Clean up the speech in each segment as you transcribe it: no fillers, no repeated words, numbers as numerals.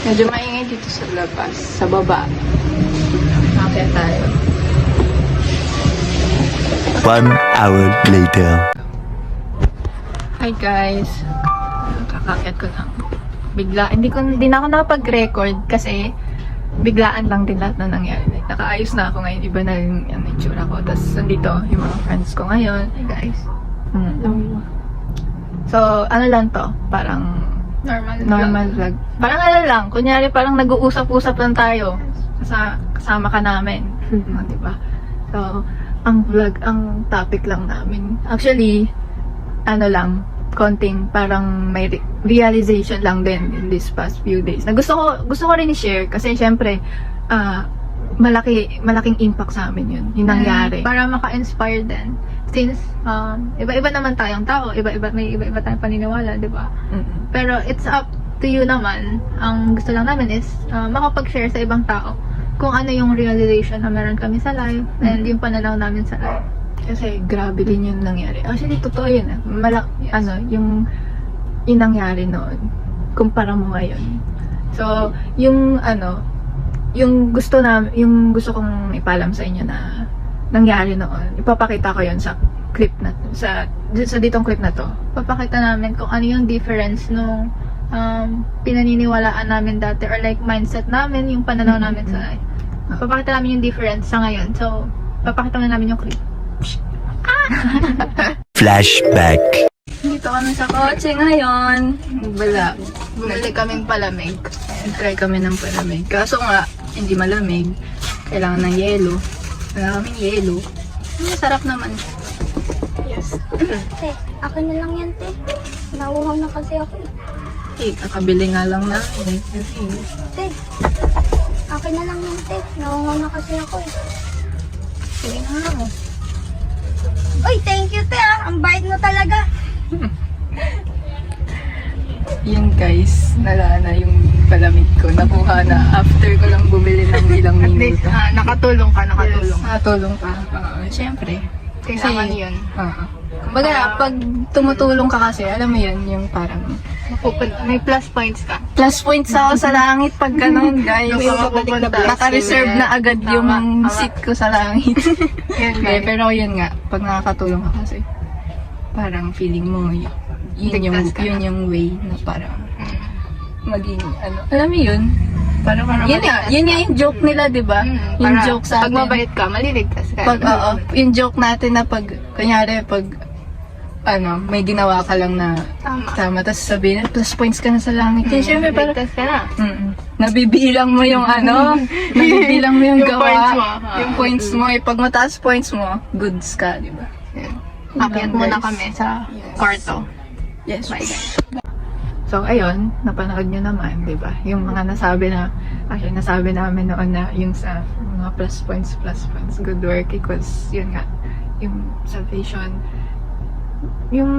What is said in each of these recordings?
Medyo maingay dito sa labas, sa baba. Akit tayo. 1 hour later. Hi guys. Kakakit ko lang. Bigla, hindi na ako nakapag-record kasi biglaan lang din lahat na nangyari. Nakaayos na ako ngayon. Iba na yung itsura ko. Tapos nandito yung mga friends ko ngayon. Hi guys. So, ano lang to? Parang normal vlog. Parang ano lang, kunyari parang nag-uusap-usap lang tayo. Kasama ka namin. Diba? So, ang vlog, ang topic lang namin. Actually, ano lang, konting parang may realization lang din in this past few days. Na gusto ko rin i-share kasi syempre, malaking impact sa amin yun. Yung nangyari. Para maka-inspire din. Since, iba-iba naman tayong tao, may iba-iba tayong paniniwala, di ba? Pero it's up to you naman. Ang gusto lang namin is makapag-share sa ibang tao kung ano yung realization na meron kami sa life and yung pananaw namin sa life. Kasi grabe din yung nangyari. Actually, totoo yun. Yung nangyari noon, kumpara mo ngayon. So, yung gusto kong ipalam sa inyo na nangyari noon, ipapakita ko yun sa clip na sa ditong clip na to. Papakita namin kung ano yung difference nung pinaniniwalaan namin dati or like mindset namin, yung pananaw namin sa life. Papakita namin yung difference sa ngayon. So, papakita na namin yung clip. Flashback. Dito kami sa kotse ngayon. Bumili kaming palamig. Try kami ng palamig. Kaso nga, hindi malamig. Kailangan ng yelo. Wala kaming yelo. Masarap naman. Yes. Te, akin na lang yan, te. Nauuhaw na kasi ako. Kakabili nga lang namin. Te, akin na lang yan, te. Nauuhaw na kasi ako eh. Sige nga mo. Uy, thank you, te ah. Ang bait mo talaga. Yun guys, nala na yung palamig ko. Nakuha na after ko lang bumili ng ilang At least, minuto. nakatulong ka. Yes, nakatulong ka. Siyempre. Kailangan yun. Kumbaga, pag tumutulong ka kasi, alam mo yun, yung parang May plus points ka. plus points ako sa langit pag ganun, guys. Naka-reserve na agad yung seat ko sa langit. Yan, Okay, pero yun nga, pag nakakatulong ka kasi, parang feeling mo, yun yung way na parang maging, alam mo yun? Parang yun nga yung joke nila, di ba? Yung joke sa Pag atin. mabait ka, maliligtas ka. Yung joke natin na pag, kunyari, pag, may ginawa ka lang na tama, tapos sabihin, plus points ka na sa langit. Kaya syempre, parang, Ligtas ka na. nabibilang mo yung nabibilang mo yung Yung gawa. points mo. Yung points mo. Pag mataas points mo, goods ka, di ba? Akyat muna Guys. kami sa kwarto. Yes. Bye guys. So, ayun, napanood nyo naman, di ba? Yung mga nasabi namin noon na yung sa mga plus points, good work equals, yun nga, yung salvation. Yung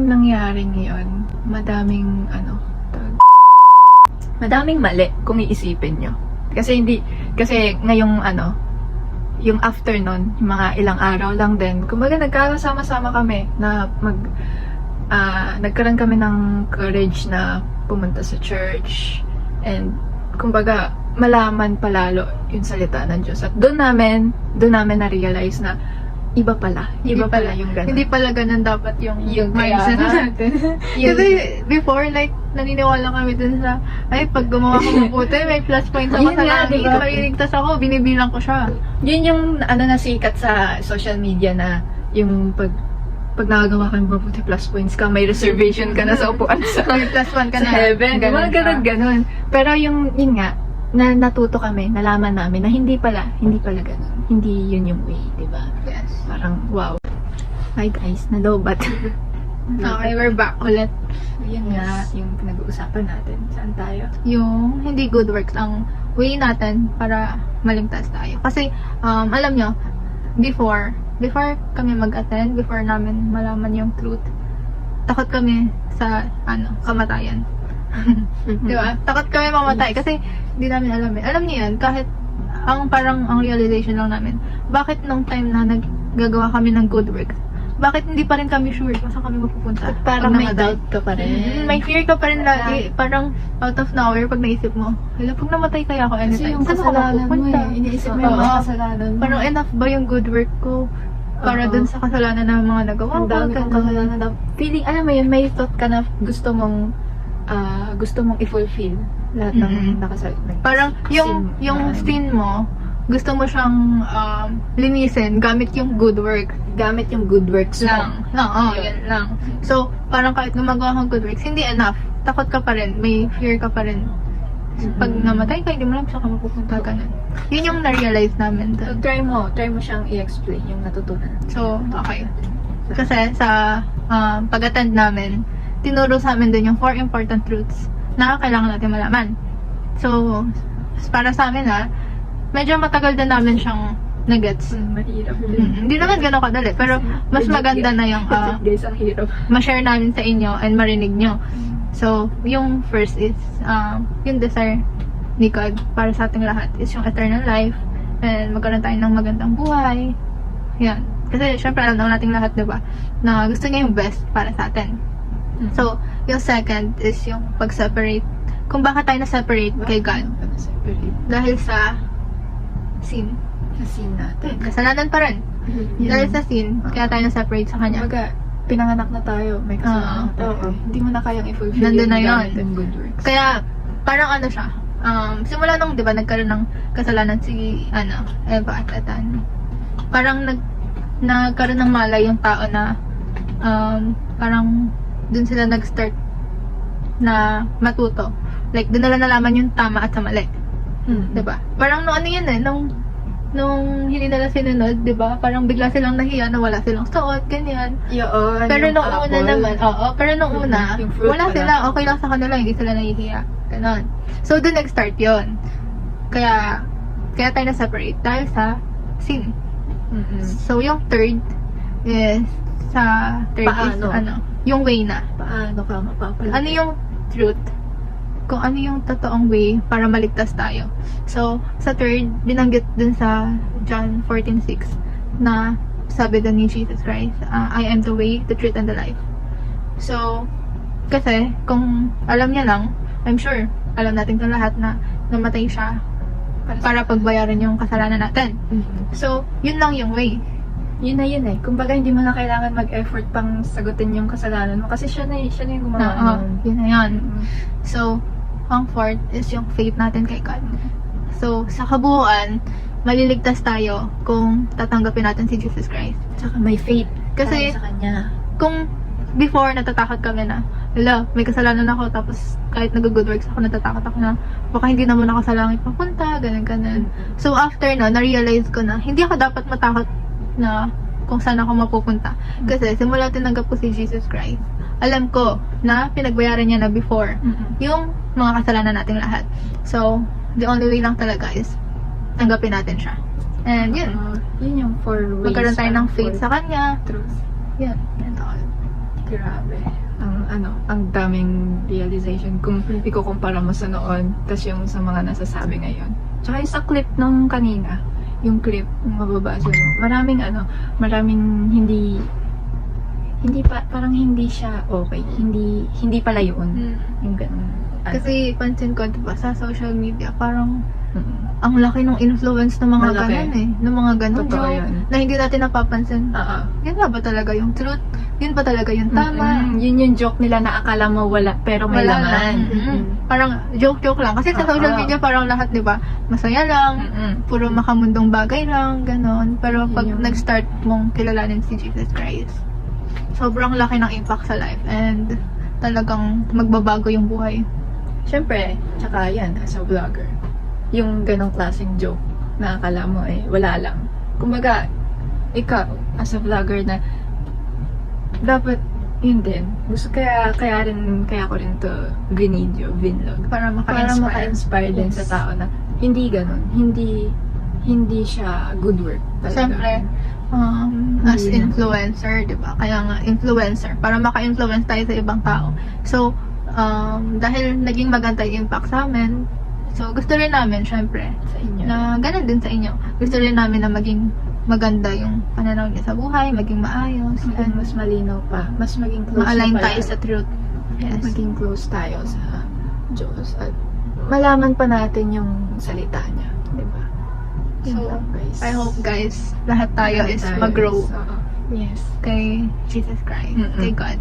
nangyari ngayon, madaming mali kung iisipin nyo. Kasi ngayong yung afternoon, yung mga ilang araw lang din, kumbaga nagkakasama-sama kami na nagkaroon kami ng courage na pumunta sa church and kumbaga malaman palalo yung salita ng Diyos. At doon namin na-realize na iba pala yung ganun. Hindi pala ganun dapat yung mindset kaya natin. Kasi before, like, naniniwala kami dun sa, pag gumawa ko mabuti, may plus points ako Yun sa nga, langit. diba? Maliligtas ako, binibilang ko siya. Yun yung nasikat sa social media na yung pag nakagawa ka ng mabuti plus points ka, may reservation ka na sa upuan sa May plus one ka sa na. heaven. Ganun ka. Ganun. Pero yun nga, natuto kami, nalaman namin na hindi pala ganun. Hindi yun yung way, di ba? Yes. Parang, wow. Hi guys, nalobat. Okay, we're back ulit. Yun nga, yung pinag-uusapan natin. Saan tayo? Yung hindi good works ang way natin para maligtas tayo. Kasi, alam nyo, before kami mag-attend, before namin malaman yung truth, takot kami sa, kamatayan. Di ba? Takot kami mamatay kasi hindi namin alam eh. Alam niyo yan, kahit ang realization lang namin, bakit nung time na naggagawa kami ng good works, bakit hindi pa rin kami sure kung saan kami mapupunta. Parang Pag may namatay. doubt ka pa rin. May fear ka pa rin lagi. Parang out of nowhere pag naisip mo, hala, pag namatay kaya ako Kasi anytime, yung saan ako kasalanan mo mapupunta? eh. Iniisip mo yung mga Oo. kasalanan mo. Parang enough ba yung good work ko para Oo. dun sa kasalanan ng mga nagawa Ang ko? dami kong Ganun. kasalanan na feeling, alam mo yun, may thought ka na gusto mong i-fulfill lahat ng Mhm. nakasalalay. Parang yung sin mo, gusto mo siyang linisin gamit yung good work. gamit yung good works mo. Oo, yun lang. So, parang kahit gumagawa kang good works, hindi enough. Takot ka pa rin, may fear ka pa rin. Pag namatay ka, hindi mo lang saan ka mapupunta, ganun. Yun yung na-realize namin So, doon. try mo siyang i-explain yung natutunan. So, okay. Kasi sa pag-attend namin, tinuro sa amin dun yung 4 important truths na kailangan natin malaman. So, para sa amin medyo matagal din namin siyang nagets. Mahirap Hindi naman gano'n kadali, pero mas maganda na yung guys, ang hirap. ma-share namin sa inyo and marinig nyo. So, yung first is, yung desire ni God para sa ating lahat is yung eternal life and magkaroon tayo ng magandang buhay. Yan. Kasi, syempre, alam naman nating lahat, diba, na gusto niya yung best para sa atin. So, yung second is yung pag-separate. Kung bakit tayo na-separate kay God. Dahil sa sin. Kasi natin. Kasalanan pa rin. Dahil sa sin, kaya tayo na-separate sa Kanya. Kumbaga, pinanganak na tayo, may kasalanan tayo. Oo. Hindi mo na kayang i-fulfill Nandun yung na yun. gamit and good works. Kaya, parang ano siya, simula nung, di ba, nagkaroon ng kasalanan si, Eva at Adan. Parang nagkaroon ng malay yung tao na, parang, dun sila nag-start na matuto. Like, dun nila nalaman yung tama at sa mali. Di ba? Parang nung ano yun nung hindi nila sinunod, di ba? Parang bigla silang nahiya na wala silang suot, ganyan. Yun, Pero yung nung una apple. naman, pero nung una, Yung fruit wala pala. sila, okay lang sa kanila, hindi sila nahihiya. Ganon. So, doon nag-start yon. Kaya tayo na-separate dahil sa sin. So, yung third is, Paano? yung way na. Paano ka mapapalit? Ano yung truth? Kung ano yung totoong way para maligtas tayo. So, sa third, binanggit dun sa John 14:6 na sabi dun ni Jesus Christ, I am the way, the truth, and the life. So, kasi, kung alam niya lang, I'm sure, alam natin itong lahat na namatay siya para pagbayaran yung kasalanan natin. So, yun lang yung way. Yun na yun eh. Kumbaga, hindi mo na kailangan mag-effort pang sagutin yung kasalanan mo. Kasi siya na yung gumawa nun. Yun na yun. So, ang fourth is yung faith natin kay God. So, sa kabuuan, maliligtas tayo kung tatanggapin natin si Jesus Christ. Tsaka may faith. Kasi, tayo sa kanya. kung before natatakot kami na, may kasalanan ako, tapos kahit nag-good works ako, natatakot ako na, baka hindi naman ako sa langit papunta, ganun. So, after na-realize ko na, hindi ako dapat matakot na kung saan ako mapupunta. Kasi, simula tinanggap ko si Jesus Christ, alam ko na pinagbayaran niya na before yung mga kasalanan nating lahat. So, the only way lang talaga is tanggapin natin siya. And yun, Yun yung 4 ways. magkaroon tayo ng faith sa Kanya. truth. Yan, and all. Grabe. Ang daming realization kung ikukumpara mo sa noon tas yung sa mga nasasabi ngayon. Tsaka yung sa clip nung kanina, yung clip, yung mababasa mo, maraming parang hindi siya okay. Hindi pala yun. Yung ganun. Kasi pansin ko, diba, sa social media, parang ang laki ng influence ng mga Malaki. ganun ng mga ganun Totoo joke yun. na hindi natin napapansin. Yan nga ba talaga yung truth? Yun ba talaga yung tama? Yun yung joke nila na akala mo wala, pero may Wala laman. lang. Parang joke-joke lang. Kasi sa social media, parang lahat, diba, masaya lang, puro makamundong bagay lang, ganon. Pero pag Yun. nag-start mong kilalanin si Jesus Christ, sobrang laki ng impact sa life and talagang magbabago yung buhay. Siyempre, tsaka yan, as a vlogger, yung ganong klaseng joke na akala mo wala lang. Kumbaga, ikaw, as a vlogger na, dapat, yun din. Kaya ko rin to vinlog. Para Para maka-inspire. maka-inspire din sa tao na, hindi ganon. Hindi siya good work. Talaga. Siyempre, as Hindi na. influencer, di ba? Kaya nga, influencer. Para maka-influence tayo sa ibang tao. So, dahil naging maganda yung impact sa amin, so gusto rin namin, syempre, Sa inyo. na ganun din sa inyo. Gusto rin namin na maging maganda yung pananaw niya sa buhay, maging maayos, And and mas malinaw pa. Mas maging close ma-align na pala. tayo sa truth. Yes. Maging close tayo sa Diyos. At malaman pa natin yung salita niya. Diba? So, guys. I hope guys, lahat tayo is mag-grow Yes. kay Jesus Christ, Mm-mm. kay God.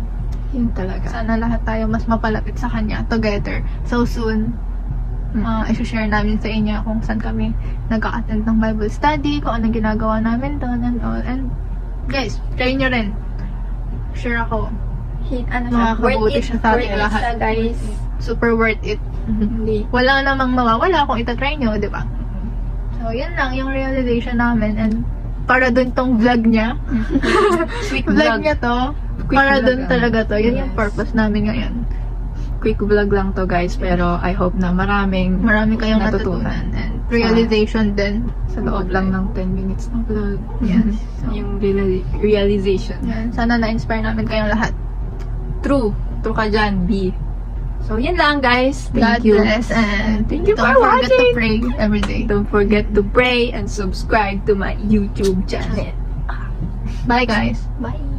Yun talaga. Sana lahat tayo mas mapalapit sa Kanya together. So soon, i-share namin sa inyo kung saan kami nag-a-attend ng Bible study, kung anong ginagawa namin doon and all. And guys, try nyo rin. Sure ako, makakabuti siya sa ating lahat. guys. Super worth it. Hindi. Wala namang mawawala kung itatry nyo, di ba? So, yun lang yung realization namin. And para dun tong vlog niya. Quick Vlog niya to. Quick Para vlog, dun talaga to. Yun yung yes. purpose namin ngayon. Quick vlog lang to guys, pero I hope na maraming Marami kayong natutunan. And realization din. sa loob lang ng 10 minutes ng vlog. Yes. Yung realization. Yan. Sana na-inspire namin kayong lahat. True. True ka dyan, B. So, yun lang guys. God Thank you. bless. And Thank you don't for forget to watching. pray every day. Don't forget to pray and subscribe to my YouTube channel. Bye guys. Bye.